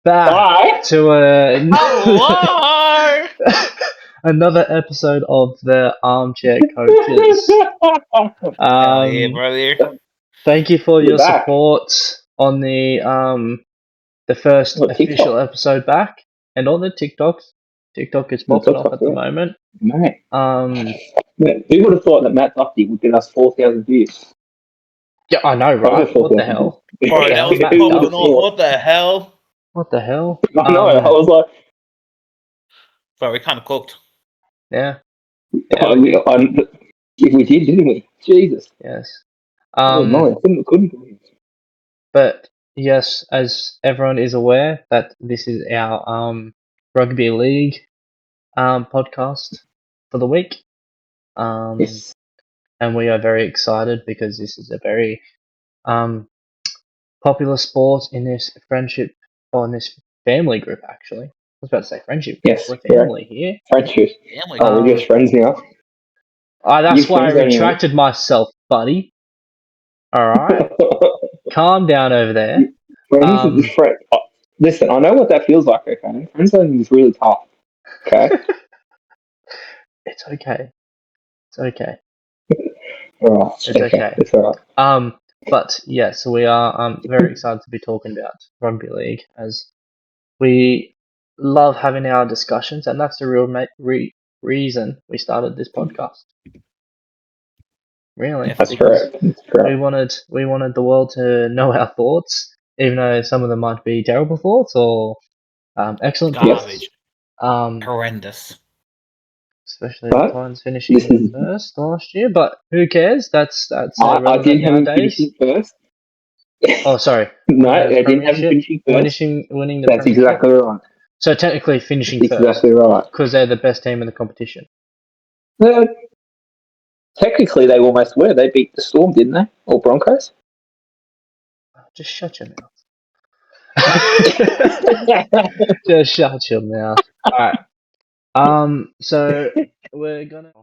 back to Hello! another episode of the Armchair Coaches. Hell yeah, brother. Thank you for We're your back. support on the first On official TikTok. episode back, and on the TikToks. TikTok is popping off at the moment. Mate. Um, Who would have thought that Matt Duffy would get us 4,000 views? yeah, I know, right? Over What the 4,000 hell? views. Bro, the that hell, was Matt popping Duffy? off. What the hell? What the hell? I know. I was like, Bro, we kind of cooked. Yeah. if we did, didn't we? Jesus. Yes. Oh, no, I couldn't believe it. But yes, as everyone is aware, that this is our rugby league podcast for the week. Yes. And we are very excited because this is a very popular sport in this friendship, or in this family group, actually. I was about to say friendship group. Yes, We're family here. Friendship. Family. Oh, we're just friends now. That's You why I friends retracted myself, buddy. Alright? Calm down over there. Listen, I know what that feels like, okay? Friend zoning is really tough, okay? It's okay. It's okay. Right, It's okay. It's alright. But yes, we are very excited to be talking about rugby league, as we love having our discussions, and that's the real reason we started this podcast. Really, That's correct. we wanted the world to know our thoughts, even though some of them might be terrible thoughts or excellent Garbage. thoughts. Horrendous. Especially the Titans finishing first last year, but who cares? That's I didn't have him finishing first. Oh, sorry. No, I didn't have him finishing first. Winning the That's premiership. exactly right. So technically finishing That's first. Exactly right. Because they're the best team in the competition. Technically, they almost were. They beat the Storm, didn't they? Or Broncos? Just shut your mouth. Just shut your mouth. Alright. So we're gonna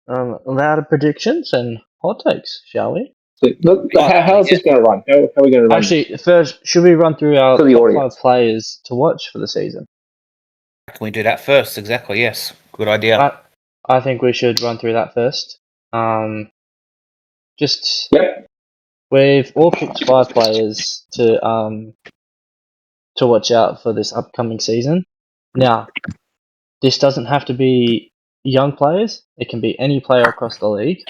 louder predictions and hot takes, shall we? So, look, how's this going to run? How are we going to run? Actually, first, should we run through our For the top audience. 5 players to watch for the season? Can we do that first? Exactly, yes. Good idea. I think we should run through that first. Yep. We've all picked 5 players to watch out for this upcoming season. Now, this doesn't have to be young players. It can be any player across the league.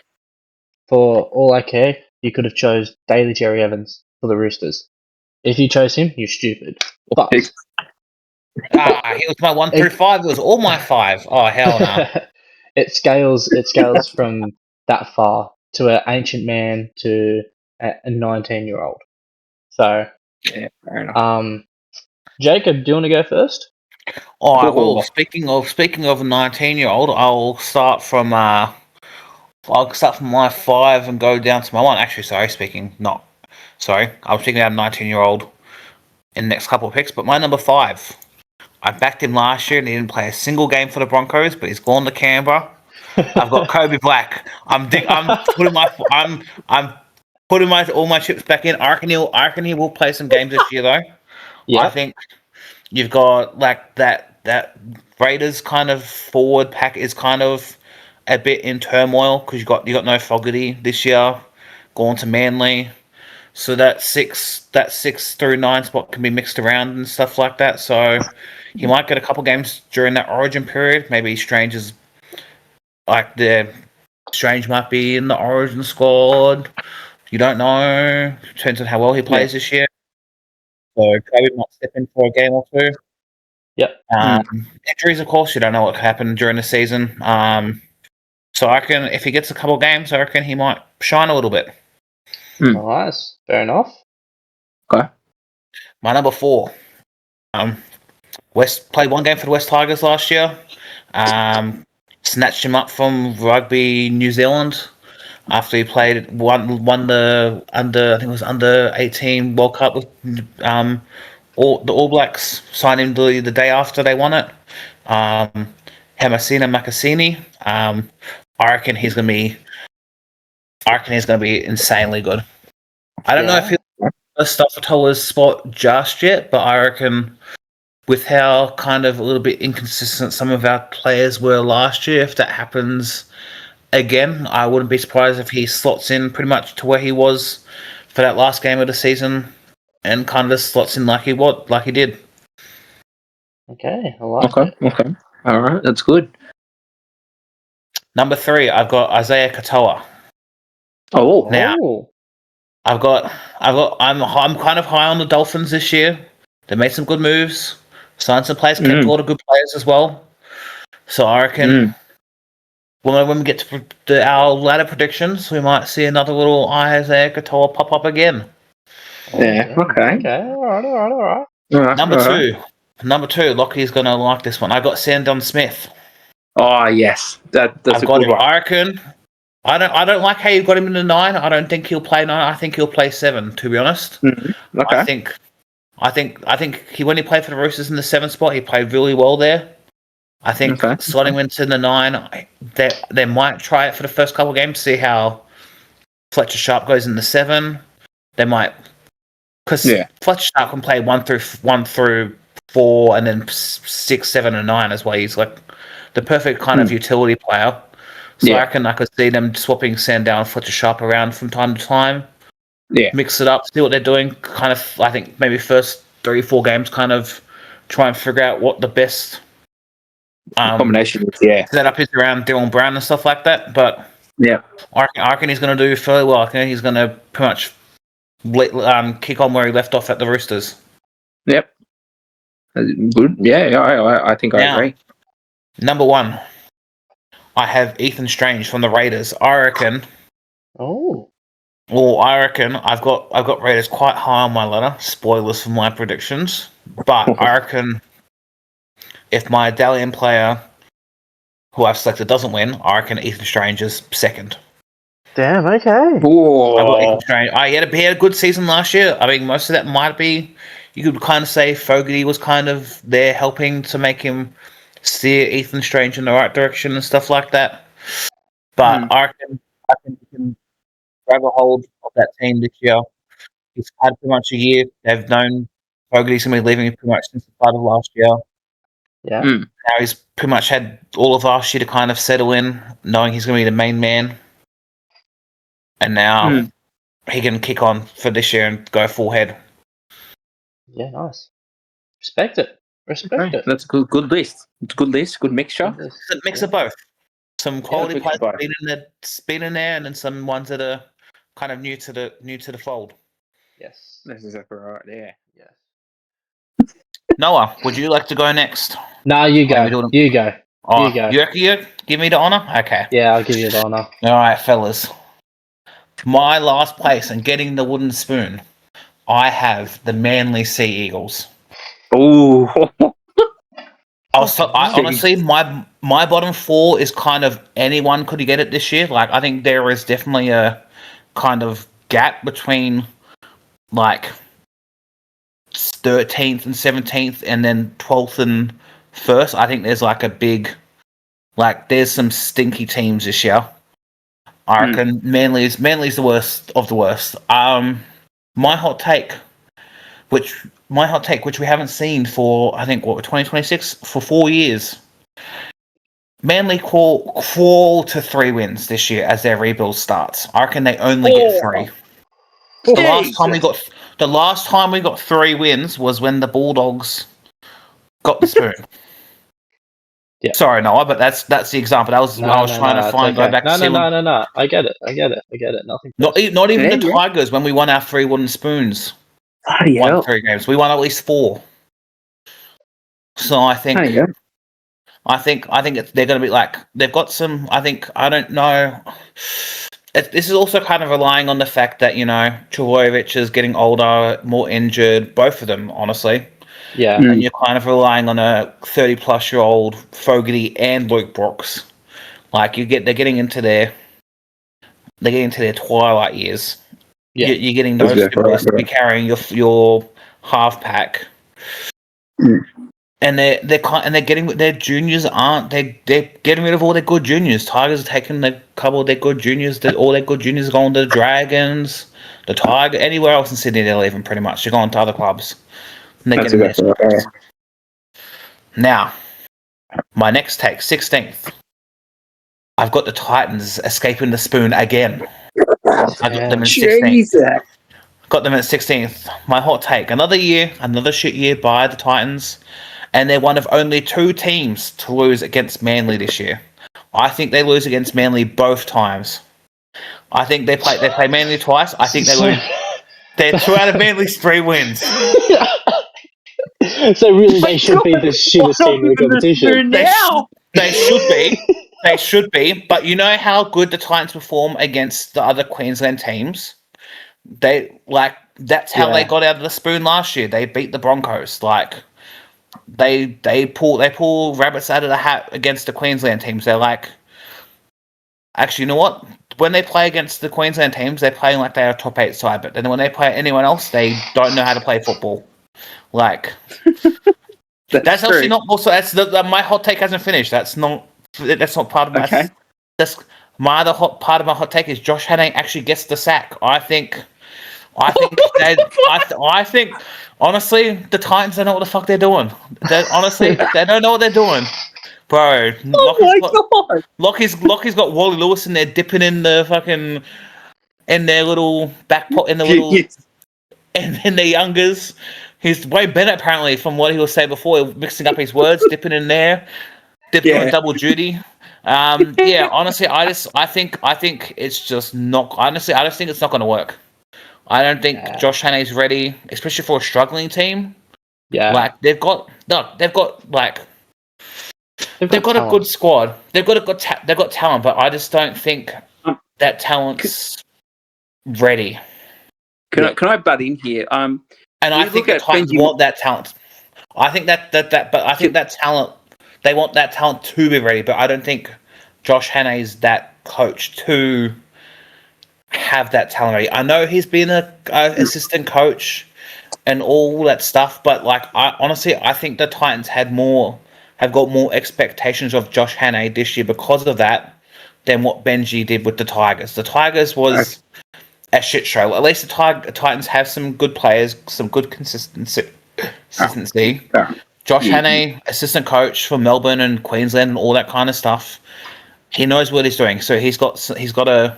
For all I care, you could have chose Daly Jerry Evans for the Roosters. If you chose him, you're stupid. But he was my 1 through 5. It was all my 5. Oh, hell no. It scales from that far to an ancient man to a 19-year-old. So, yeah, fair enough. Jacob, do you want to go first? Oh, well, speaking of 19-year-old, I'll start from my 5 and go down to my 1. Actually, I was speaking out 19-year-old in the next couple of picks, but my number 5. I backed him last year and he didn't play a single game for the Broncos, but he's gone to Canberra. I've got Kobe Black. I'm putting all my chips back in. I reckon he will play some games this year though. Yeah. I think you've got like that Raiders kind of forward pack is kind of a bit in turmoil because you got no Fogarty this year, gone to Manly. So that 6 through 9 spot can be mixed around and stuff like that. So he might get a couple games during that Origin period. Maybe Strange might be in the Origin squad. You don't know. Depends on how well he plays this year. So Kobe might step in for a game or 2. Yep. Injuries, of course, you don't know what could happen during the season. So I reckon if he gets a couple games, I reckon he might shine a little bit. Nice. Fair enough. Okay. My number 4. West played 1 game for the West Tigers last year. Snatched him up from Rugby New Zealand after he won the under 18 World Cup with the All Blacks. Signed him the day after they won it. Hamasina Makasini. I reckon he's gonna be insanely good. I don't know if Stoffatola's spot just yet, but I reckon with how kind of a little bit inconsistent some of our players were last year, if that happens again, I wouldn't be surprised if he slots in pretty much to where he was for that last game of the season and kind of slots in like he did. Okay, I like it. Okay. All right, that's good. Number 3, I've got Isaiah Katoa. Oh, Now, I'm kind of high on the Dolphins this year. They made some good moves, signed some players, kept a lot of good players as well. So I reckon when we get to our ladder predictions, we might see another little Isaiah Katoa pop up again. yeah. Okay. All right. Number two, Lockie's gonna like this one. I got Sandon Smith. Oh yes, that's I've a got good him. one. I reckon. I don't like how you got him in the 9. I don't think he'll play 9. I think he'll play 7. To be honest, Okay. I think when he played for the Roosters in the 7 spot, he played really well there. I think slotting him into the 9, they might try it for the first couple of games, see how Fletcher Sharp goes in the 7. They might, because Fletcher Sharp can play 1 through 4, and then 6, 7, and 9 as well. He's like the perfect kind of utility player. So I reckon I could see them swapping Sandow and Fletcher Sharp around from time to time. Yeah. Mix it up, see what they're doing. Kind of, I think maybe first 3-4 games, kind of try and figure out what the best combination is. Setup is around Dylan Brown and stuff like that. But I reckon he's going to do fairly well. I think he's going to pretty much kick on where he left off at the Roosters. Yep. Good. Yeah, I think I agree. Number 1, I have Ethan Strange from the Raiders. I reckon. Oh. Well, I reckon I've got Raiders quite high on my ladder. Spoilers for my predictions, but I reckon if my Dalian player who I've selected doesn't win, I reckon Ethan Strange is second. Damn. Okay. Whoa. I got Ethan Strange. He had a good season last year. I mean, most of that might be. You could kind of say Fogarty was kind of there helping to make him steer Ethan Strange in the right direction and stuff like that. But I reckon he can grab a hold of that team this year. He's had pretty much a year. They've known Fogarty's going to be leaving pretty much since the start of last year. Yeah. Now he's pretty much had all of last year to kind of settle in, knowing he's going to be the main man. And now he can kick on for this year and go full head. Yeah, nice. Respect it. It. That's a good list. It's a good list. Good mixture. It's a mix of both. Some quality players been in there, and then some ones that are kind of new to the fold. Yes. That's exactly right. Yeah. Yes. Noah, would you like to go next? No, you go. You go. Oh, you go. You give me the honor? Okay. Yeah, I'll give you the honor. All right, fellas. My last place and getting the wooden spoon, I have the Manly Sea Eagles. Ooh. Honestly, my bottom 4 is kind of anyone could get it this year. Like, I think there is definitely a kind of gap between like 13th and 17th, and then 12th and 1st. I think there's like a big, there's some stinky teams this year. I reckon Manly's the worst of the worst. My hot take, which we haven't seen for, I think, 2026 for 4 years. Manly crawl to 3 wins this year as their rebuild starts. I reckon they only get 3. The last time we got 3 wins was when the Bulldogs got the spoon. Yeah. Sorry, Noah, but that's the example. I was trying to find go back. No. I get it. Nothing. Not even the Tigers when we won our 3 wooden spoons. Won 3 games. We won at least 4. So I think they're going to be like, they've got some. I don't know. This is also kind of relying on the fact that, Trbojevic is getting older, more injured, both of them, honestly. Yeah. And you're kind of relying on a 30-plus-year-old Fogarty and Luke Brooks. Like, they're getting into their twilight years. Yeah. You're getting those guys to be carrying your half pack. And they're getting their juniors they're getting rid of all their good juniors. Tigers are taking a couple of their good juniors. All their good juniors are going to the Dragons, the Tiger, anywhere else in Sydney they're leaving pretty much. They're going to other clubs. And they're That's getting exactly their right. scraps. Now, my next take, 16th. I've got the Titans escaping the spoon again. I got them in 16th. Jesus. Got them at 16th. My hot take. Another shit year by the Titans. And they're one of only 2 teams to lose against Manly this year. I think they lose against Manly both times. I think they play Manly twice. I think they lose. They're 2 out of Manly's 3 wins. So really, they should be the shittest team in the competition. They should be. They should be. But you know how good the Titans perform against the other Queensland teams? That's how they got out of the spoon last year. They beat the Broncos. They pull rabbits out of the hat against the Queensland teams. They're like, actually, you know what? When they play against the Queensland teams, they're playing like they're a top 8 side. But then when they play anyone else, they don't know how to play football. That's true. actually not. Also, my hot take hasn't finished. That's not part of my. Okay. That's my other part of my hot take is Josh Hannay actually gets the sack. I think honestly, the Titans don't know what the fuck they're doing. They don't know what they're doing, bro. Lockie's got Wally Lewis in there dipping in the fucking in their little back pot in the little in the youngers. He's Wayne Bennett apparently from what he was saying before, mixing up his words, dipping in there, doing double duty. Honestly, I think it's just not. Honestly, I just think it's not going to work. I don't think Josh Hannay's ready, especially for a struggling team. Yeah, they've got a good squad. They've got talent, but I just don't think that talent's ready. Can I butt in here? And I think the Titans want that talent. I think I think that talent. They want that talent to be ready, but I don't think Josh Hannay's that coach to have that talent ready. I know he's been a assistant coach and all that stuff, but I think the Titans have got more expectations of Josh Hannay this year because of that than what Benji did with the Tigers. The Tigers was a shit show. At least the Titans have some good players, some good consistency. Josh Hannay, assistant coach for Melbourne and Queensland and all that kind of stuff. He knows what he's doing. So he's got a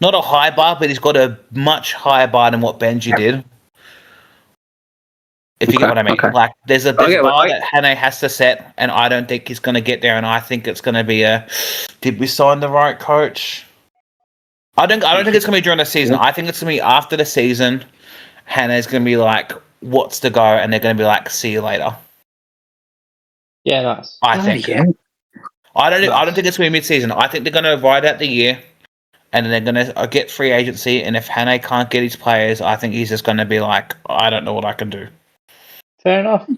not a high bar, but he's got a much higher bar than what Benji did. If you get what I mean. There's a bar that Hannay has to set, and I don't think he's going to get there, and I think it's going to be did we sign the right coach? I don't think it's going to be during the season. I think it's going to be after the season. Hannay's going to be like, what's the go? And they're going to be like, see you later. Yeah, nice. I think. I don't think it's going to be mid-season. I think they're going to ride out the year, and then they're going to get free agency. And if Hannay can't get his players, I think he's just going to be like, I don't know what I can do. Fair enough.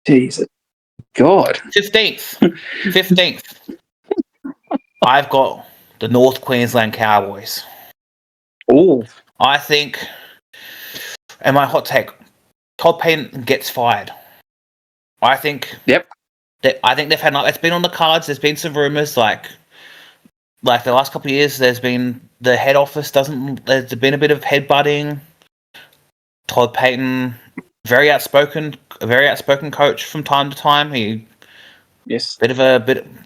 Jesus. God. 15th. I've got the North Queensland Cowboys. Oh. I think, and my hot take, Todd Payton gets fired. I think. Yep. I think they've had it's been on the cards. There's been some rumors like the last couple of years. There's been the head office there's been a bit of headbutting. Todd Payton, very outspoken coach from time to time. Bit of a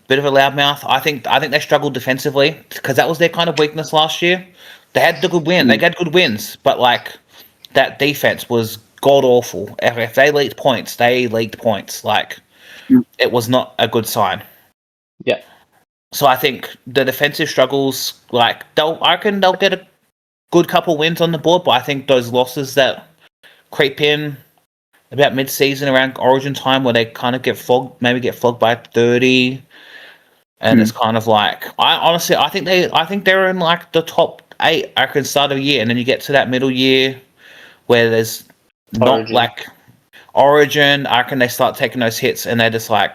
loudmouth. I think they struggled defensively because that was their kind of weakness last year. They had the good win. They had good wins, but that defense was god awful. If they leaked points, they leaked points. It was not a good sign. Yeah. So I think the defensive struggles, I reckon they'll get a good couple wins on the board, but I think those losses that creep in about mid-season around Origin time, where they kind of get flogged by 30, and it's kind of I think they're in the top 8. I reckon start of the year, and then you get to that middle year where there's Origin. I reckon they start taking those hits, and they're just I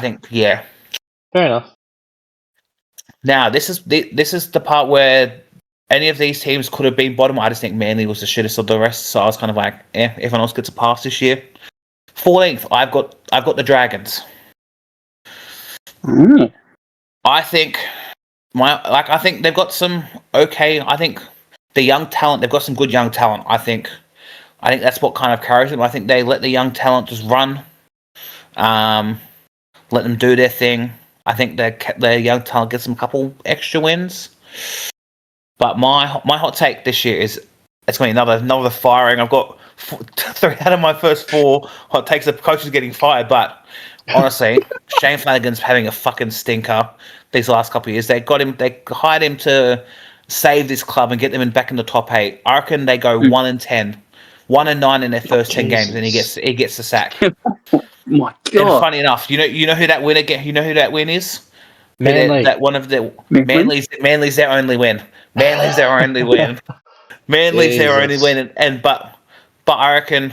think Fair enough. Now this is the part where any of these teams could have been bottom. I just think Manly was the shittest of the rest, so I was kind of everyone else gets a pass this year. 14th, I've got the Dragons. Mm. I think I think they've got some okay. I think the young talent. They've got some good young talent. I think that's what kind of carries them. I think they let the young talent just run, let them do their thing. I think their young talent gets them a couple extra wins. But my hot take this year is it's going to be another firing. I've got 3 out of my first 4 hot takes. The coach is getting fired, but honestly, Shane Flanagan's having a fucking stinker these last couple of years. They hired him to save this club and get them back in the top 8. I reckon they go 1-10, 1-9 in their first 10 games, and he gets the sack. My And God. funny enough, you know who that win again? You know who that win is? Manly. That one of the Manly? Manly's their only win. Manly's their only win. Manly's their only win, but I reckon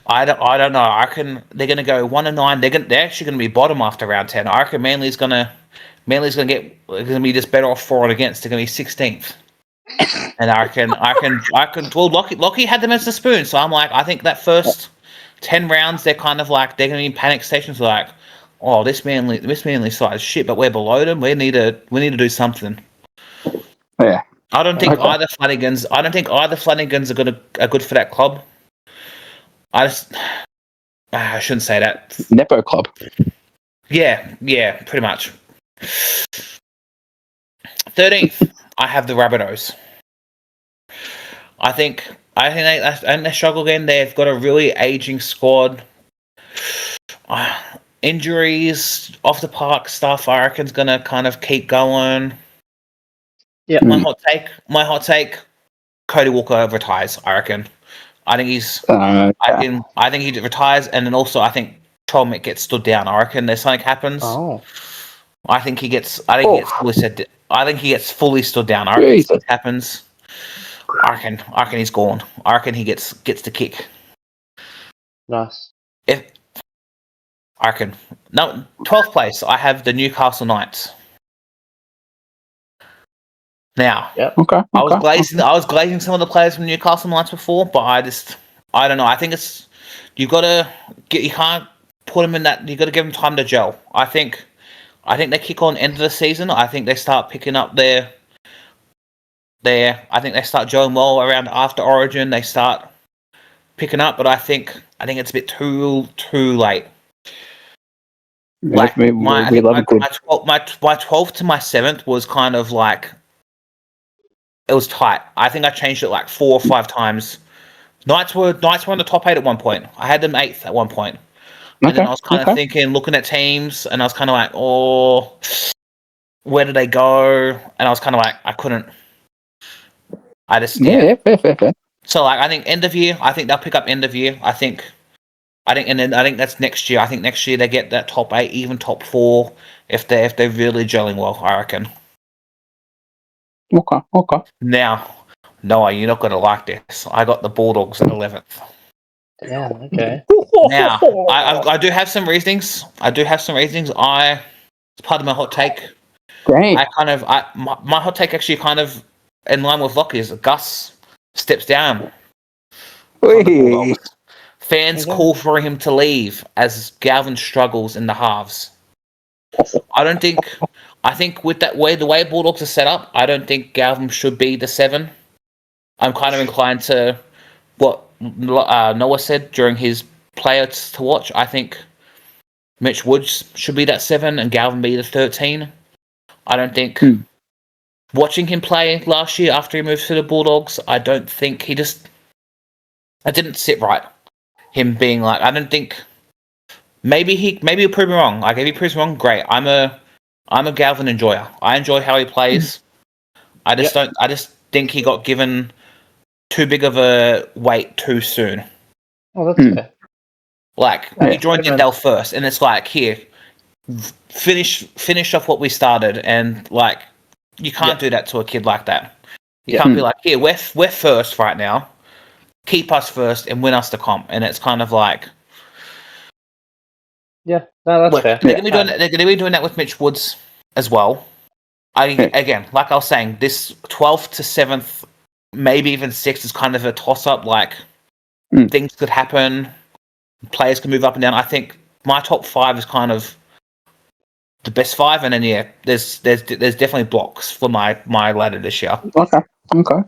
I don't know. I reckon they're gonna go 1-9. They're actually gonna be bottom after round 10. I reckon Manly's gonna be just better off for and against. They're gonna be 16th. And I reckon. Well, Lockie had them as the spoon, so I'm like, I think that first 10 rounds, they're kind of like they're gonna be in panic stations, like, oh, this Manly side is shit, but we're below them. We need to do something. Yeah. I don't think Okay. either Flanagans are good for that club. I shouldn't say that. Nepo club. Yeah, pretty much. 13th, I have the Rabbitohs. I think they struggle again. They've got a really aging squad. Injuries, off the park stuff, I reckon is gonna kind of keep going. Yeah. My hot take. Cody Walker retires. I reckon. I think he's. I think he retires, and then also I think Trolmick gets stood down. I reckon there's something happens. Oh. I think he gets. I think he gets fully said. I think he gets fully stood down. I reckon something happens. I reckon he's gone. I reckon he gets the kick. Nice. I reckon. No, 12th place. I have the Newcastle Knights. Now, Okay. I was glazing some of the players from Newcastle Knights before, but I don't know. I think you can't put them in that. You got to give them time to gel. I think they kick on end of the season. I think they start picking up I think they start gelling well around after Origin. They start picking up, but I think it's a bit too late. Like my 12th to my 7th was kind of like. It was tight. I think I changed it like 4 or 5 times. Knights were on the top 8 at one point. I had them 8th at one point. And then I was kind of thinking, looking at teams, and I was kind of like, oh, where did they go? And I was kind of like, I couldn't. I just, yeah. Fair. So, like, I think end of year, I think they'll pick up end of year. I think that's next year. I think next year they get that top 8, even top 4, if they're really gelling well, I reckon. Okay. Now, Noah, you're not going to like this. I got the Bulldogs at 11th. Damn, okay. Now, I do have some reasonings. It's part of my hot take. Great. My hot take actually kind of in line with Lockie's. Gus steps down. Fans call for him to leave as Galvin struggles in the halves. I think with the way Bulldogs are set up, I don't think Galvin should be the 7. I'm kind of inclined to what Noah said during his players to watch. I think Mitch Woods should be that 7 and Galvin be the 13. I don't think watching him play last year after he moved to the Bulldogs, I don't think that didn't sit right. Him being like, I don't think maybe he'll prove me wrong. Like if he proves me wrong, great. I'm a Galvin enjoyer. I enjoy how he plays. I just think he got given too big of a weight too soon. Oh, that's fair. Like he joined Yandel first, and it's like here, finish off what we started, and like you can't do that to a kid like that. You can't be like, here, we're first right now. Keep us first and win us the comp, and it's kind of like. Yeah, no, that's fair. They're going to be doing that with Mitch Woods as well. Again, like I was saying, this 12th to 7th, maybe even 6th is kind of a toss-up. Like, things could happen. Players can move up and down. I think my top 5 is kind of the best 5, and then there's definitely blocks for my ladder this year. Okay.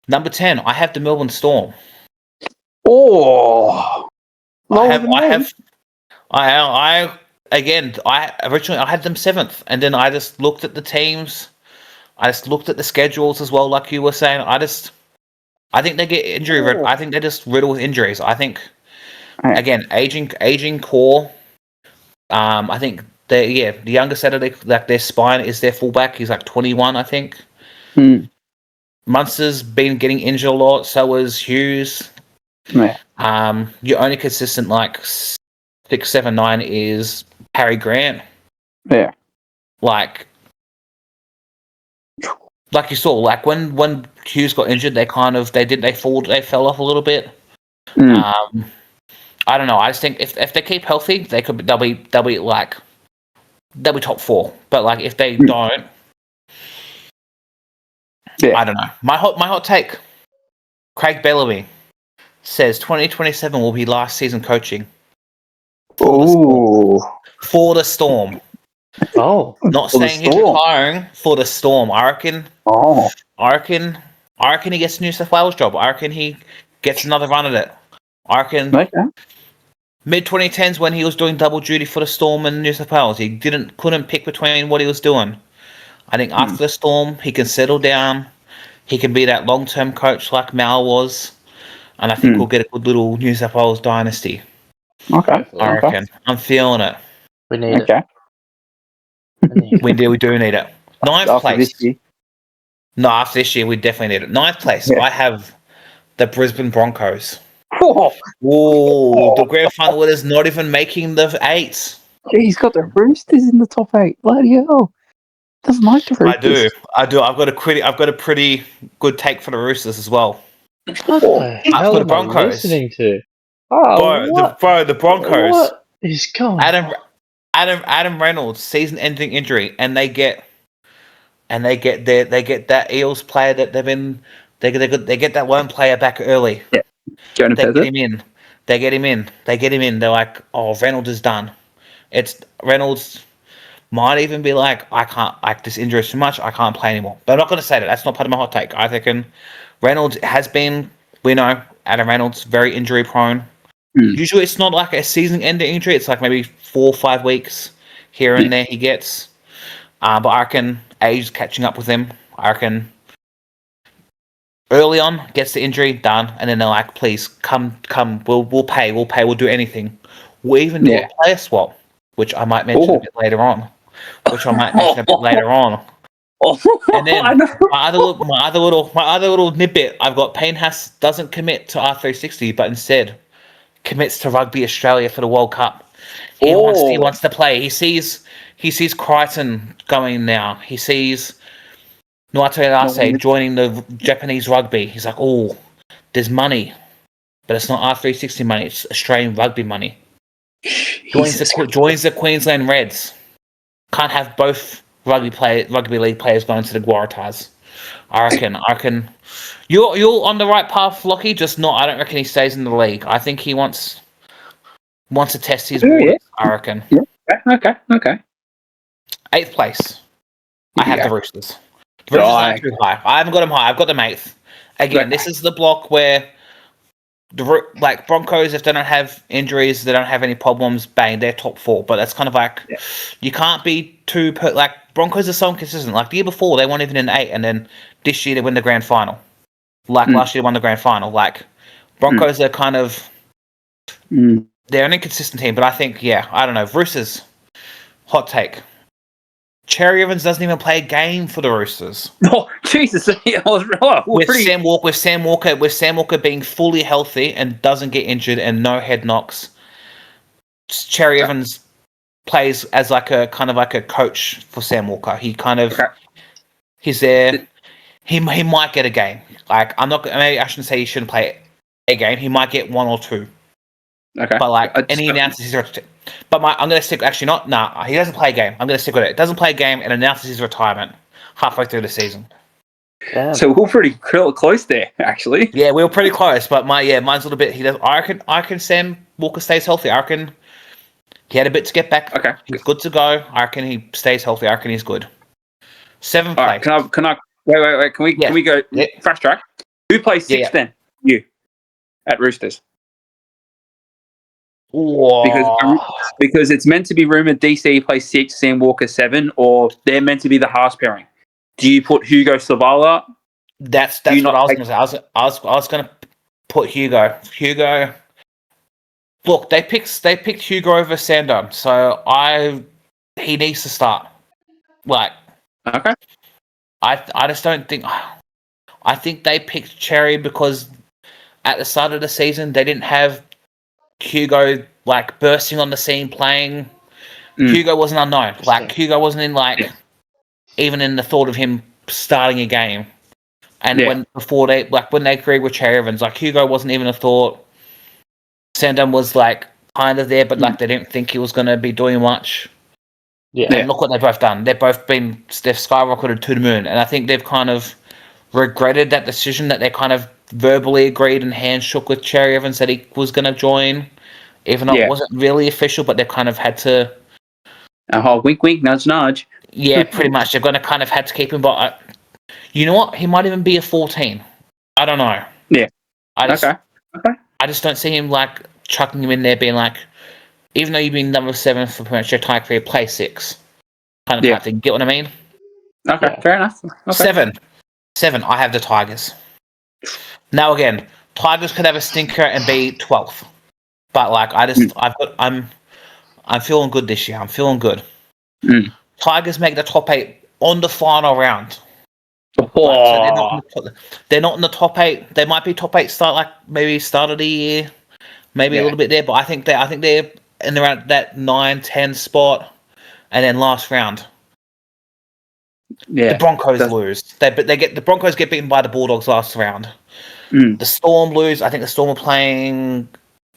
Number 10, I have the Melbourne Storm. Oh, lower than me. I originally I had them 7th, and then I just looked at the teams. I just looked at the schedules as well, like you were saying. I think they get injury. Oh. I think they're just riddled with injuries. I think Right. again, aging core. I think the younger set of their spine is their fullback. He's like 21, I think. Munster's been getting injured a lot. So is Hughes. Yeah. Your only consistent 6, 7, 9 is Harry Grant. Yeah. Like you saw, when Hughes got injured, they fell off a little bit. I don't know. I just think if they keep healthy, they'll be top 4. But if they don't, I don't know. My hot take. Craig Bellamy says 2027 will be last season coaching for the Storm. Oh, Not saying he's retiring, for the Storm. I reckon. I reckon he gets a New South Wales job. I reckon he gets another run at it. I reckon mid 2010s when he was doing double duty for the Storm and New South Wales, he couldn't pick between what he was doing. I think after the Storm, he can settle down. He can be that long-term coach like Mal was, and I think we'll get a good little New South Wales dynasty. Okay. I reckon. I'm feeling it. We need it. We do need it. 9th place. This year. No, after this year, we definitely need it. 9th place, I have the Brisbane Broncos. The grand final winners not even making the 8s. He's got the Roosters in the top 8. Bloody hell. Doesn't like the Roosters. I do. I've got a pretty good take for the Roosters as well. What the hell am I listening to? The Broncos. What is going on? Adam Reynolds, season-ending injury, and they get that Eels player that they get that one player back early. Yeah, They get him in. They get him in. They're like, oh, Reynolds is done. Reynolds might even be like, I can't, this injury is too much. I can't play anymore. But I'm not going to say that. That's not part of my hot take. I reckon Reynolds has been. We know Adam Reynolds very injury prone. Usually it's not like a season-ending injury. It's like maybe 4 or 5 weeks here and there he gets. But I reckon age is catching up with him. I reckon early on gets the injury done, and then they're like, "Please come, we'll pay, we'll do anything. We'll even do a player swap," which I might mention a bit later on. And then my other little nitbit, I've got Payne Haas doesn't commit to R360, but instead commits to Rugby Australia for the World Cup. He wants to play. He sees Crichton going now. He sees Nuatare joining the Japanese rugby. He's like, oh, there's money, but it's not R360 money. It's Australian rugby money. Joins the Queensland Reds. Can't have both rugby league players going to the Waratahs. I reckon. You're on the right path, Lockie. Just not. I don't reckon he stays in the league. I think he wants to test his waters. Yeah. I reckon. Yeah. Okay. 8th place. I have the Roosters. The Roosters aren't too high. I haven't got them high. I've got them 8th. Again, this is the block where the Broncos, if they don't have injuries, they don't have any problems, bang, they're top 4. But that's kind of you can't be too Broncos are so inconsistent. Like the year before, they weren't even in 8, and then this year they win the grand final. Last year they won the grand final. Broncos are kind of they're an inconsistent team, but I think I don't know. Roosters, hot take. Cherry Evans doesn't even play a game for the Roosters. Oh Jesus! With Sam Walker being fully healthy and doesn't get injured and no head knocks, Cherry Evans plays as a coach for Sam Walker. He he's there. He might get a game. Maybe I shouldn't say he shouldn't play a game. He might get 1 or 2. Okay. But any announces his retirement. But I'm going to stick. Actually, not. Nah, he doesn't play a game. I'm going to stick with it. Doesn't play a game and announces his retirement halfway through the season. Damn. So we're pretty close there, actually. Yeah, we were pretty close, but mine's a little bit. I reckon Sam Walker stays healthy. I reckon he had a bit to get back. Okay. He's good to go. I reckon he stays healthy. I reckon he's good. 7th All place. right. Can I? Wait. Can we go fast track? Who plays 6 then? You at Roosters. Whoa. Because it's meant to be rumored DC plays 6, Sam Walker 7, or they're meant to be the halves pairing. Do you put Hugo Savala? That's what I was going to say. I was going to put Hugo. Look, they picked Hugo over Sandon, so he needs to start. Like, Okay. I just don't think. I think they picked Cherry because at the start of the season they didn't have Hugo like bursting on the scene playing. Hugo wasn't unknown. Like Hugo wasn't in even in the thought of him starting a game. And when they agreed with Cherry Evans, like Hugo wasn't even a thought. Sandon was like kind of there, but like they didn't think he was going to be doing much. Yeah. And look what they've both done. They've skyrocketed to the moon, and I think they've kind of regretted that decision that they kind of verbally agreed and handshook with Cherry Evans that he was going to join, even though it wasn't really official. But they kind of had to. Wink, wink, nudge, nudge. Yeah, pretty much. They're going to kind of had to keep him, but you know what? He might even be a 14. I don't know. Yeah. Okay. I just don't see him like chucking him in there, being like, even though you've been number 7 for pretty much your entire career, play 6. Kind of thing. Get what I mean? Okay, fair enough. Okay. 7. I have the Tigers. Now again, Tigers could have a stinker and be 12th, but like I'm feeling good this year. I'm feeling good. Tigers make the top 8 on the final round. So they're not in the top 8. They might be top 8 start of the year, maybe a little bit there. But I think they're in around that 9-10 spot, and then last round. Yeah, the Broncos lose. The Broncos get beaten by the Bulldogs last round. The Storm lose. I think the Storm are playing.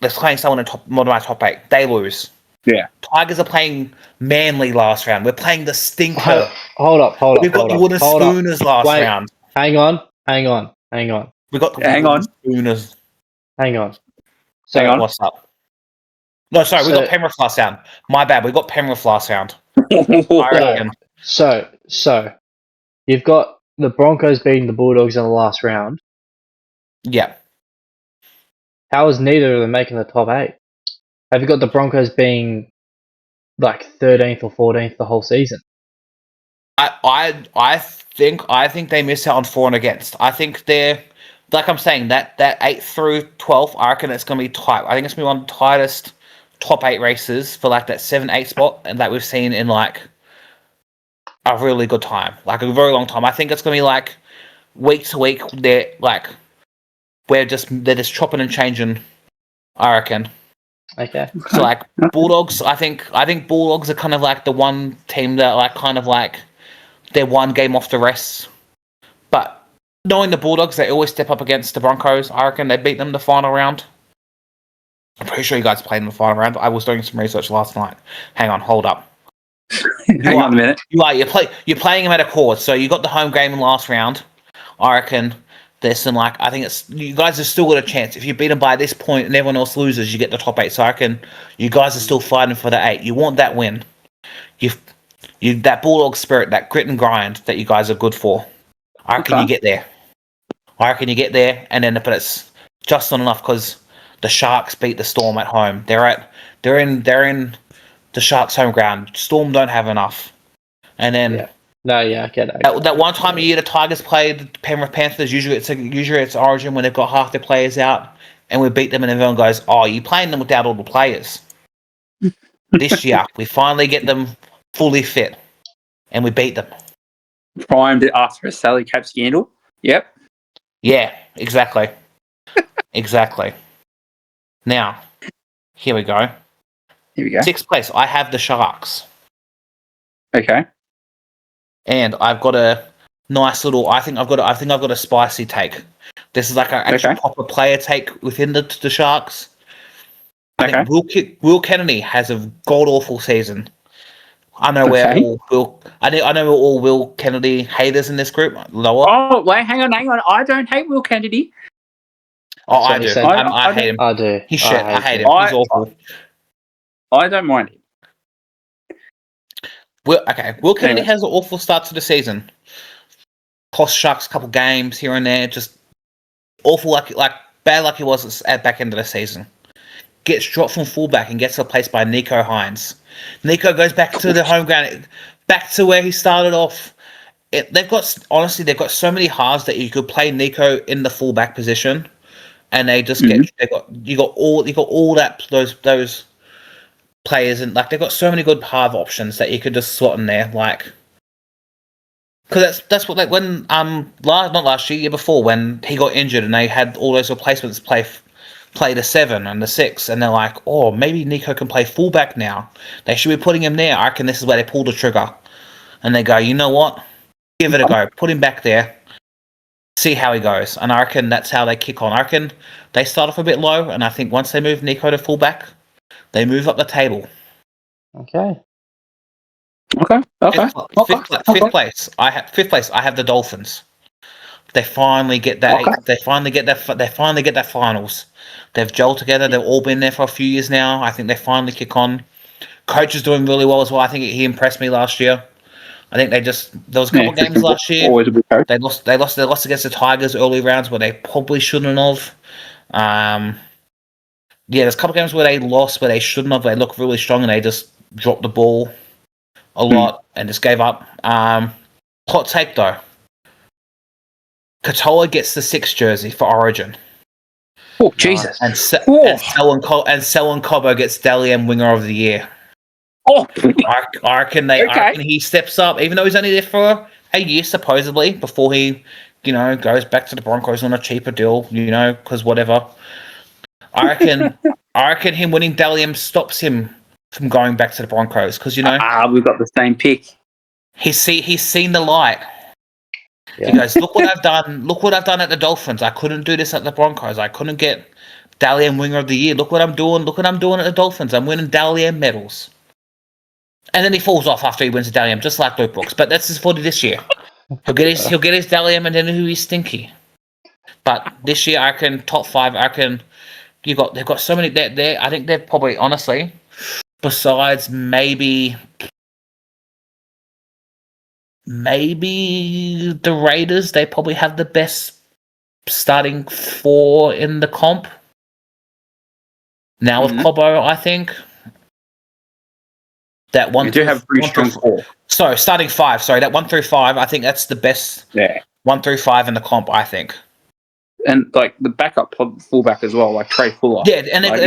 They're playing someone in one of my top 8. They lose. Yeah. Tigers are playing Manly last round. We're playing the stinker. Hold up. We've got the Wooden Schooners last round. Hang on. We got the Wooden Schooners. Hang on. What's up? No, sorry, we got Penrith last round. My bad. We got Penrith last round. I reckon. So you've got the Broncos beating the Bulldogs in the last round. Yeah. How is neither of them making the top 8? Have you got the Broncos being like 13th or 14th the whole season? I think they miss out on for and against. I think they're like I'm saying that 8th through 12th. I reckon it's going to be tight. I think it's going to be one of the tightest top 8 races for like that 7-8 spot, and that we've seen in like a really good time, like a very long time. I think it's going to be like week to week. They're just chopping and changing. I reckon. Okay. So like Bulldogs, I think Bulldogs are kind of like the one team that like kind of like they're one game off the rest. But knowing the Bulldogs, they always step up against the Broncos. I reckon they beat them the final round. I'm pretty sure you guys played in the final round. I was doing some research last night. Hang on, hold up. Hang on a minute. You're playing them at a chord, so you got the home game in last round. I reckon there's some I think it's you guys have still got a chance. If you beat them by this point and everyone else loses, you get the top 8. So I reckon you guys are still fighting for the 8. You want that win. You that Bulldog spirit, that grit and grind that you guys are good for. I reckon you get there. And then but it's just not enough because the Sharks beat the Storm at home. They're in the Sharks' home ground. Storm don't have enough. And then I get it. That one time a year the Tigers played the Penrith Panthers. Usually it's Origin when they've got half their players out, and we beat them, and everyone goes, "Oh, you're playing them without all the players." This year we finally get them fully fit, and we beat them. Primed after a Sally Cap scandal. Yep. Yeah, exactly. Exactly. Now, here we go. 6th place. I have the Sharks. Okay. And I've got a nice little. I think I've got a spicy take. This is like an actual proper player take within the Sharks. I think Will Kennedy has a god awful season. I know we're Okay. all Will. I know we're all Will Kennedy haters in this group. Lower. Oh, wait, hang on. I don't hate Will Kennedy. Oh, I what he do. said. I hate him. I do. He's shit. I hate him. him. He's awful. I don't mind it. Will Kennedy Anyways. has an awful start to the season. Cost Sharks a couple games here and there. Just awful, like bad luck he was at back end of the season. Gets dropped from fullback and gets replaced by Nico Hines. Nico goes back to the home ground, back to where he started off. They've got so many halves that you could play Nico in the fullback position, and they just you got all those players, and like they've got so many good half options that you could just slot in there, like. Because that's what, like, when not last year before, when he got injured and they had all those replacements play the 7 and the 6, and they're like, oh, maybe Nico can play fullback now. They should be putting him there. I reckon this is where they pull the trigger, and they go, you know what, give it a go, put him back there, see how he goes. And I reckon that's how they kick on. I reckon they start off a bit low, and I think once they move Nico to fullback, they move up the table. Okay. Okay. Fifth place. I have the Dolphins. They finally get that. Okay. They finally get that finals. They've gelled together. They've all been there for a few years now. I think they finally kick on. Coach is doing really well as well. I think he impressed me last year. I think there was a couple of games last year. Always a good coach. They lost against the Tigers early rounds where they probably shouldn't have. There's a couple of games where they lost where they shouldn't have. They looked really strong and they just dropped the ball a lot and just gave up. Hot take though. Katoa gets the 6 jersey for Origin. Oh, Jesus. And Selwyn Cobbo gets Dally M Winger of the Year. Oh, I reckon he steps up, even though he's only there for a year supposedly before he, goes back to the Broncos on a cheaper deal, because whatever. I reckon him winning Dally M stops him from going back to the Broncos because we've got the same pick. He's seen the light. Yeah. He goes, look what I've done. Look what I've done at the Dolphins. I couldn't do this at the Broncos. I couldn't get Dally M Winger of the Year. Look what I'm doing. Look what I'm doing at the Dolphins. I'm winning Dally M medals. And then he falls off after he wins the Dally M, just like Luke Brooks. But that's his 40 this year. He'll get his Dally M and then he's stinky. But this year, I reckon top 5. I reckon they've got so many. I think they're probably honestly, besides maybe the Raiders, they probably have the best starting 4 in the comp. Now with Cobbo, I think. That one. You do have pretty strong 4. Sorry, starting 5. Sorry, that 1 through 5. I think that's the best. Yeah. 1 through 5 in the comp, I think. And like the backup fullback as well, like Trey Fuller. Yeah, and like,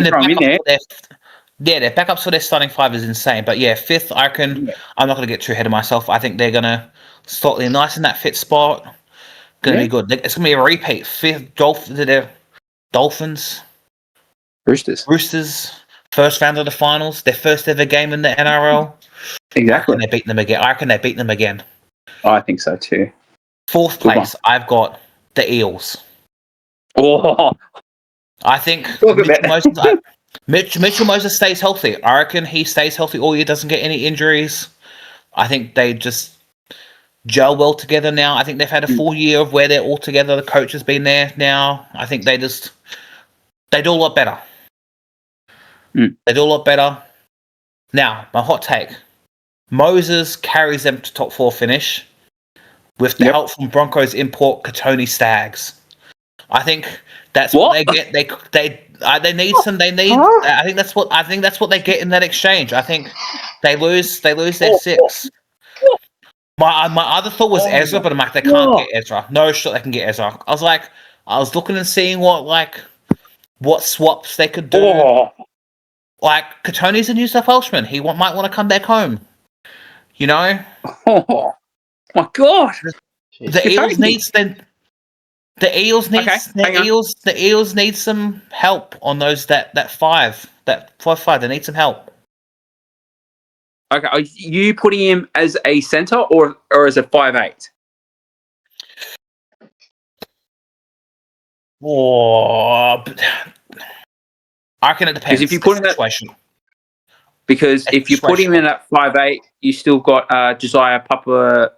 their backups for their starting 5 is insane. But yeah, 5th, I reckon. Yeah. I'm not going to get too ahead of myself. I think they're going to slot in nice in that 5th spot. Going to be good. It's going to be a repeat. 5th, Dolphins. Roosters. First round of the finals. Their first ever game in the NRL. Exactly. I reckon they beat them again. I think so too. 4th place, I've got the Eels. Oh. I think Mitchell Moses stays healthy. I reckon he stays healthy all year, doesn't get any injuries. I think they just gel well together now. I think they've had a full year of where they're all together. The coach has been there now. I think they do a lot better. They do a lot better. Now, my hot take. Moses carries them to top 4 finish with the help from Broncos import Katoni Staggs. I think that's what they get. They need some. They need. I think that's what they get in that exchange. I think they lose their 6. My other thought was Ezra, but I'm like, they can't get Ezra. No shot they can get Ezra. I was looking and seeing what swaps they could do. Like Katoni's a New South Welshman. He might want to come back home. Oh my God! The Eels need some help on those that 5. That 5. They need some help. Okay, are you putting him as a centre or as a 5'8"? Oh, I reckon it depends. Because if you put in situation. Because if you put him in at 5'8", you still got Josiah Papali.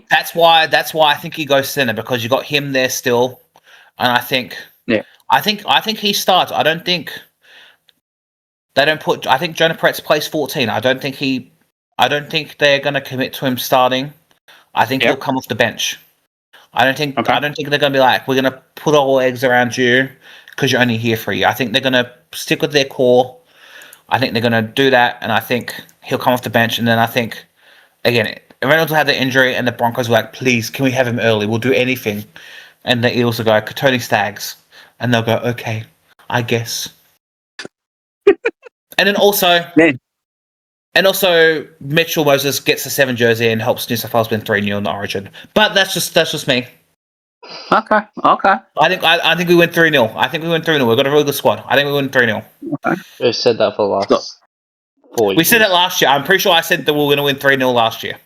That's why I think he goes center, because you got him there still, and I think he starts. I don't think they don't put. I think Jonah Peretz plays 14. I don't think they're going to commit to him starting. I think he'll come off the bench. I don't think they're going to be like, we're going to put all eggs around you because you're only here for a year. I think they're going to stick with their core. I think they're going to do that, and I think he'll come off the bench. And then I think, again, Reynolds will have the injury, and the Broncos will like, please, can we have him early? We'll do anything. And the Eagles will go, Tony Staggs. And they'll go, okay, I guess. And then also... And also, Mitchell Moses gets the 7 jersey and helps New South Wales win 3-0 in the Origin. But that's just me. Okay. I think we win 3-0. I think we win 3-0. We've got a really good squad. I think we win 3-0. Okay. We've said that for the last 4 years. We said it last year. I'm pretty sure I said that we were going to win 3-0 last year.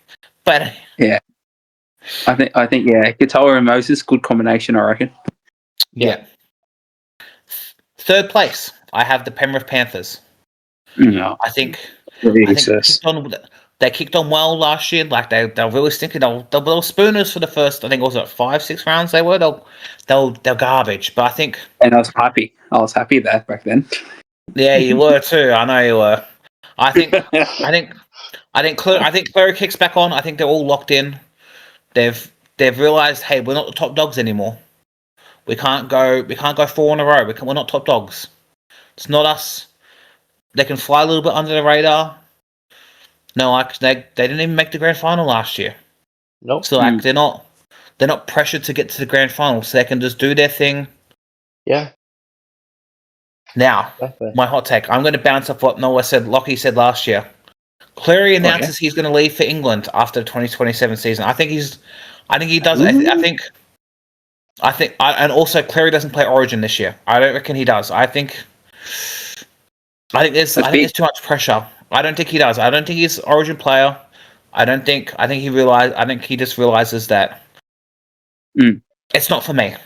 But yeah, I think Katoa and Moses, good combination, I reckon. Yeah. Third place, I have the Penrith Panthers. No, I think they kicked on well last year. Like they're really stinking. They were spooners for the first, I think, was it 5-6 rounds? They were. They're garbage. But I think, and I was happy. That back then. Yeah, you were too. I know you were. I think Cleary kicks back on. I think they're all locked in. They've realized, hey, we're not the top dogs anymore. We can't go 4 in a row. We're not top dogs. It's not us. They can fly a little bit under the radar. No, they didn't even make the grand final last year. Nope. So they're not pressured to get to the grand final, so they can just do their thing. Yeah. Now, my hot take. I'm going to bounce off what Lockie said last year. Cleary announces he's going to leave for England after the 2027 season. I think he does. And also Cleary doesn't play Origin this year. I don't reckon he does. I think there's too much pressure. I don't think he does. I don't think he's an Origin player. I think he just realizes that it's not for me.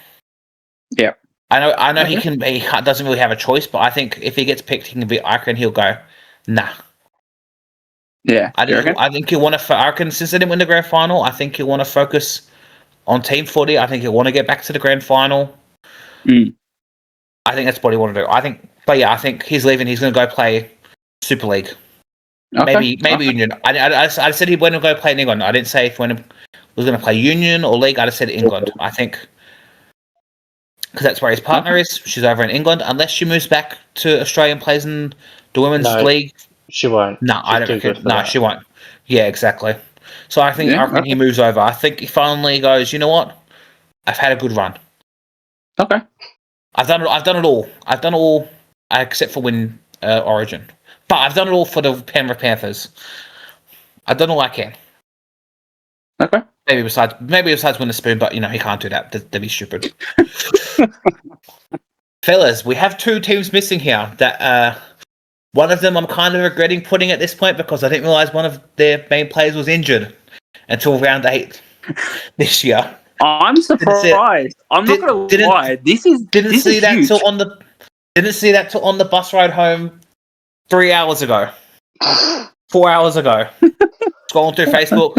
Yeah. I know he doesn't really have a choice, but I think if he gets picked, he'll go, nah. Yeah. I think he'll want to. I reckon since they didn't win the grand final, I think he'll want to focus on team footy. I think he'll want to get back to the grand final. I think that's what he want to do. I think he's leaving. He's going to go play Super League. Maybe Union. I said he went to go play in England. I didn't say if he was going to play Union or League. I just said England. I think because that's where his partner is. She's over in England. Unless she moves back to Australia and plays in the Women's League. She won't. No, I don't reckon. No, she won't. Yeah, exactly. So I think he moves over. I think he finally goes, you know what? I've had a good run. Okay. I've done it all. I've done it all except for win Origin. But I've done it all for the Penrith Panthers. I've done all I can. Okay. Maybe besides win the spoon, but he can't do that. That'd be stupid. Fellas, we have 2 teams missing here. That one of them I'm kind of regretting putting at this point because I didn't realize one of their main players was injured until round 8 this year. I'm surprised. I'm not going to lie. Didn't see that till on the bus ride home 3 hours ago. 4 hours ago. Scrolling through Facebook.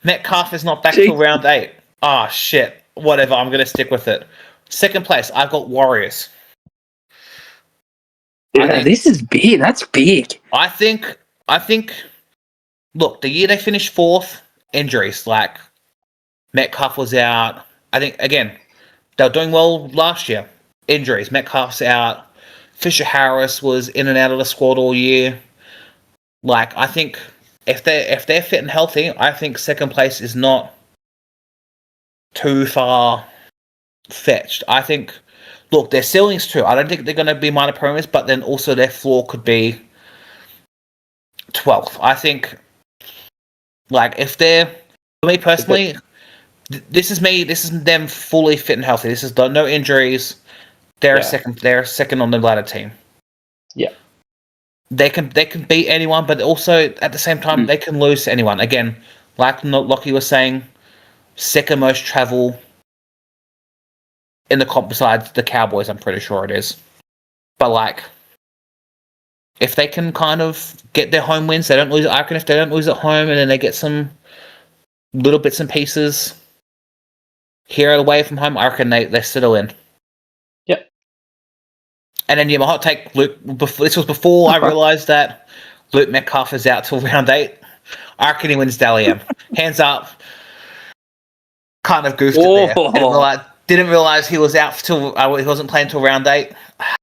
Metcalf is not back till round 8. Oh, shit. Whatever. I'm going to stick with it. Second place, I've got Warriors. This is big. That's big. I think. Look, the year they finished 4th, injuries. Like Metcalf was out. I think again, they were doing well last year. Injuries. Metcalf's out. Fisher Harris was in and out of the squad all year. Like I think if they're fit and healthy, I think second place is not too far fetched. I think. Look, their ceilings too. I don't think they're going to be minor premiers, but then also their floor could be 12th. I think, like, if they're, for me personally, this is them fully fit and healthy. This is no injuries. They're a second on the ladder team. Yeah. They can beat anyone, but also at the same time they can lose to anyone. Again, like Lockie was saying, second most travel in the comp besides the Cowboys, I'm pretty sure it is. But like, if they can kind of get their home wins, they don't lose. I reckon if they don't lose at home and then they get some little bits and pieces here away from home, I reckon they settle in. Yep. And then my hot take, Luke. This was before I realised that Luke Metcalf is out till round 8. I reckon he wins Dally M. Hands up. Kind of goofed it there. Didn't realise he was out till he wasn't playing till round 8.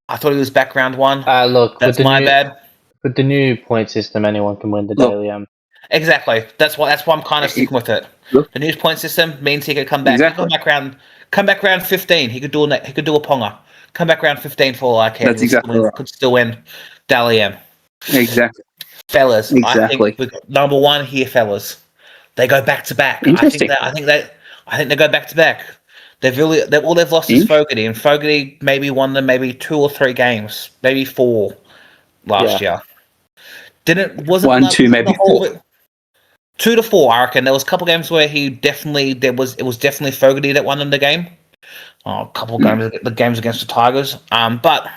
I thought he was back round 1. Look, that's my bad. With the new point system, anyone can win the Daily M. Exactly. That's why I'm kind of sticking with it. The new point system means he could come back. Exactly. Come back round 15. He could do a ponga. Come back round 15 for all I care. That's exactly right. Could still win Dally M. Exactly. Fellas, exactly. I think number 1 here, fellas. They go back to back. Interesting. I think they go back to back. All they've lost is Fogarty, and Fogarty maybe won them maybe 2 or 3 games, maybe 4 last year. Wasn't 1, 2, maybe 4. 2 to 4, I reckon. There was a couple games where it was definitely Fogarty that won them the game. A couple of games, the games against the Tigers. But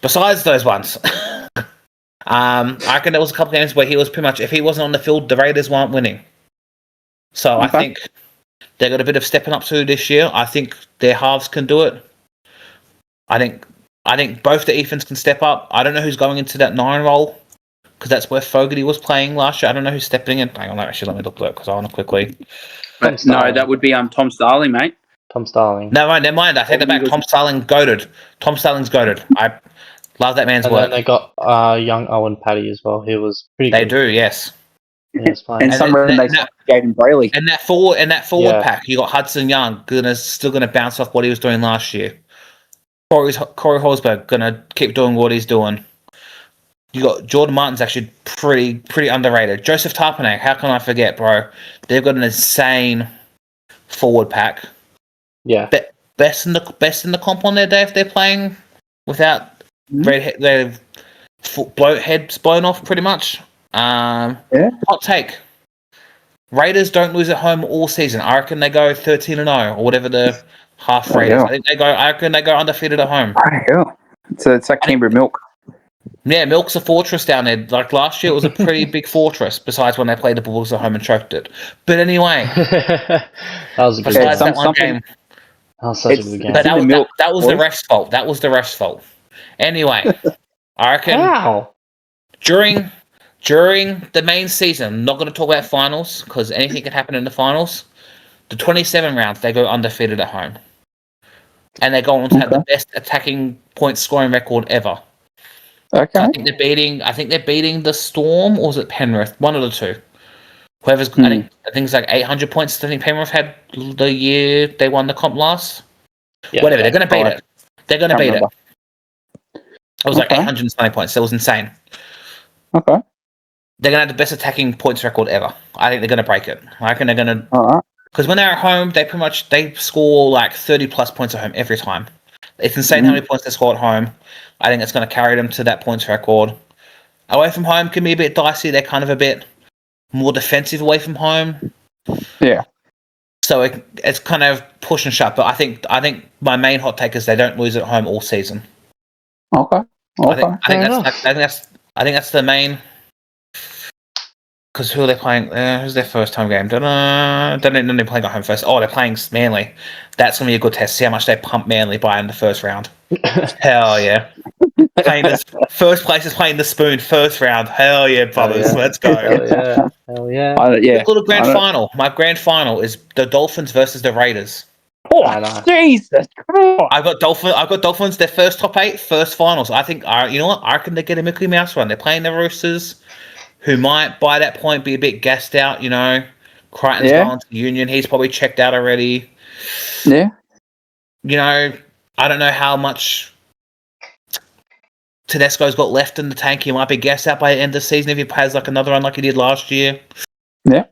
besides those ones, I reckon there was a couple of games where he was pretty much, if he wasn't on the field, the Raiders weren't winning. So I think they got a bit of stepping up to this year. I think their halves can do it. I think both the Ethans can step up. I don't know who's going into that 9 role, because that's where Fogarty was playing last year. I don't know who's stepping in. Hang on, actually, let me look because I want to quickly. No, that would be Tom Starling, mate. Tom Starling. No, never mind. I take that back. Tom Starling goated. Tom Starling's goated. I love that man's work. And then they got young Owen Paddy as well. He was pretty good. They do, yes. Yeah, and some reason they gave him Brayley. And that forward pack, you got Hudson Young, still gonna bounce off what he was doing last year. Corey Horsburgh gonna keep doing what he's doing. You got Jordan Martin's actually pretty underrated. Joseph Tarpanek, how can I forget, bro? They've got an insane forward pack. Yeah. Best in the comp on their day if they're playing without their heads blown off, pretty much. Hot take. Raiders don't lose at home all season. I reckon they go 13-0 or whatever the half rate is. I reckon they go undefeated at home. It's like Canberra Milk. Yeah, Milk's a fortress down there. Like last year, it was a pretty big fortress. Besides when they played the Bulls at home and choked it. But anyway, that was a good game. That one game. That was such a good game. But that was the ref's fault. That was the ref's fault. Anyway, I reckon during the main season, I'm not going to talk about finals because anything can happen in the finals. The 27 rounds, they go undefeated at home, and they go on to have the best attacking point scoring record ever. Okay. I think they're beating the Storm, or was it Penrith? One of the two. Whoever's I think it's like 800 points. I think Penrith had the year they won the comp last. Yeah, whatever, they're going to beat it. They're going to beat it. It was like 820 points. That was insane. Okay. They're going to have the best attacking points record ever. I think they're going to break it. I reckon they're going to. Because when they're at home, they score like 30 plus points at home every time. It's insane how many points they score at home. I think it's going to carry them to that points record. Away from home can be a bit dicey. They're kind of a bit more defensive away from home. Yeah. So it's kind of push and shove. But I think my main hot take is they don't lose at home all season. Okay. I think that's the main. Because who are they playing? Who's their first home game? Don't know. They're playing at home first. Oh, they're playing Manly. That's going to be a good test. See how much they pump Manly by in the first round. Hell yeah. First place is playing the Spoon first round. Hell yeah, brothers. Yeah. Let's go. Hell yeah. Little grand final. My grand final is the Dolphins versus the Raiders. Oh, Jesus Christ. I've got Dolphins, their first top 8, first finals. I think, you know what? I reckon they get a Mickey Mouse run. They're playing the Roosters, who might, by that point, be a bit gassed out, you know. Crichton's gone to the Union. He's probably checked out already. Yeah. You know, I don't know how much Tedesco's got left in the tank. He might be gassed out by the end of the season if he plays like another run like he did last year. Yeah.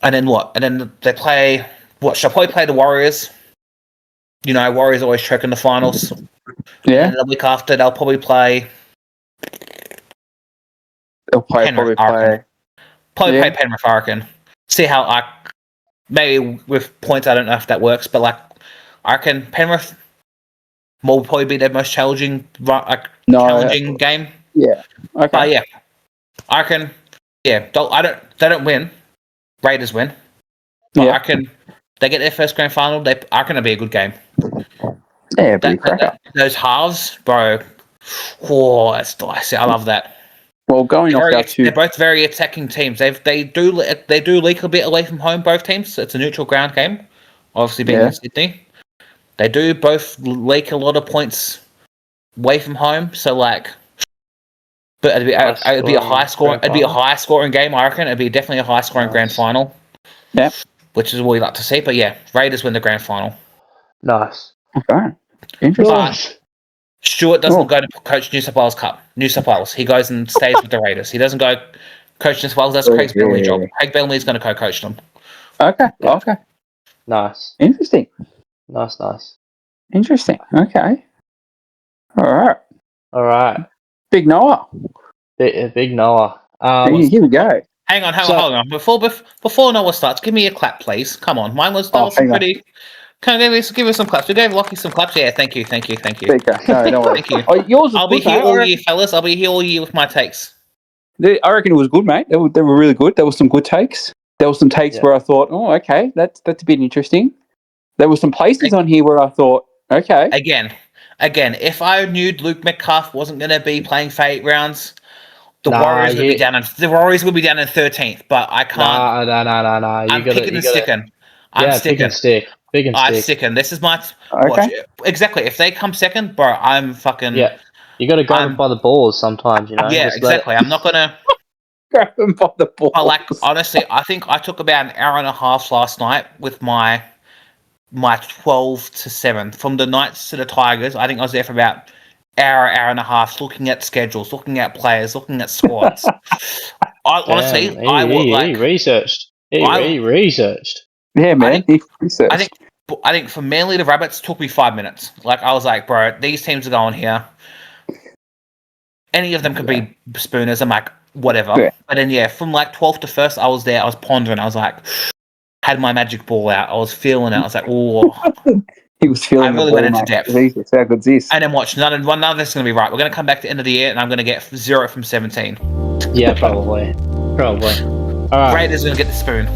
And then what? And then they play... What? Shall I probably play the Warriors? You know, Warriors always choke in the finals. Yeah. And the week after, they'll probably play... Play Penrith, I reckon. See how maybe with points, I don't know if that works, but like I reckon Penrith will probably be their most challenging game. Yeah. Okay. But yeah, I reckon. Yeah, they don't win. Raiders win. But I reckon they get their first grand final. I reckon it'll be a good game. Yeah, it'll be a cracker. Those halves, bro. Oh, that's dicey. I love that. Well, going off our two, they're both very attacking teams. They do leak a bit away from home. Both teams. It's a neutral ground game. Obviously, being in Sydney, they do both leak a lot of points away from home. So like, but it'd be a high scoring. It'd be a high scoring game. I reckon it'd be definitely a high scoring grand final. Yeah, which is what we like to see. But yeah, Raiders win the grand final. Nice. Okay. Interesting. Nice. Stuart doesn't go to coach New South Wales Cup. New South Wales. He goes and stays with the Raiders. He doesn't go coach New South Wales. That's Craig Bellamy's job. Craig Bellamy's going to co-coach them. Okay. Yeah. Okay. Nice. Interesting. Nice. Interesting. Okay. All right. Big Noah. Big Noah. Here we go. Hang on. Before Noah starts, give me a clap, please. Come on. Mine was pretty. Can I give me some claps? We gave Lockie some claps. Yeah, thank you. No, don't worry. Thank you. Oh, yours was I'll be here all year, fellas. I'll be here all year with my takes. I reckon it was good, mate. They were really good. There were some good takes. There were some takes where I thought, oh, okay, that's a bit interesting. There were some places on here where I thought, okay. Again, if I knew Luke Metcalf wasn't going to be playing for 8 rounds, the Warriors would be down in 13th. But I can't. No. I'm picking and sticking. Big and stick. I'm sticking. This is my watch. Exactly. If they come second, bro, I'm fucking. Yeah, you got to grab them by the balls sometimes, you know. Yeah, exactly. I'm not gonna grab them by the balls. But like, honestly, I think I took about an hour and a half last night with my 12 to 7 from the Knights to the Tigers. I think I was there for about hour and a half, looking at schedules, looking at players, looking at squads. He researched. He researched. Yeah, man. I think for Manly the Rabbits took me 5 minutes. Like, I was like, bro, these teams are going here. Any of them could be spooners. I'm like, whatever. Yeah. But then, from like 12th to 1st, I was there. I was pondering. I was like, had my magic ball out. I was feeling it. I was like, oh. He was feeling. I really went into depth. Jesus, how good's this? And then watch. None of this is going to be right. We're going to come back to the end of the year, and I'm going to get 0 from 17. Yeah, probably. All right. Raiders are going to get the spoon.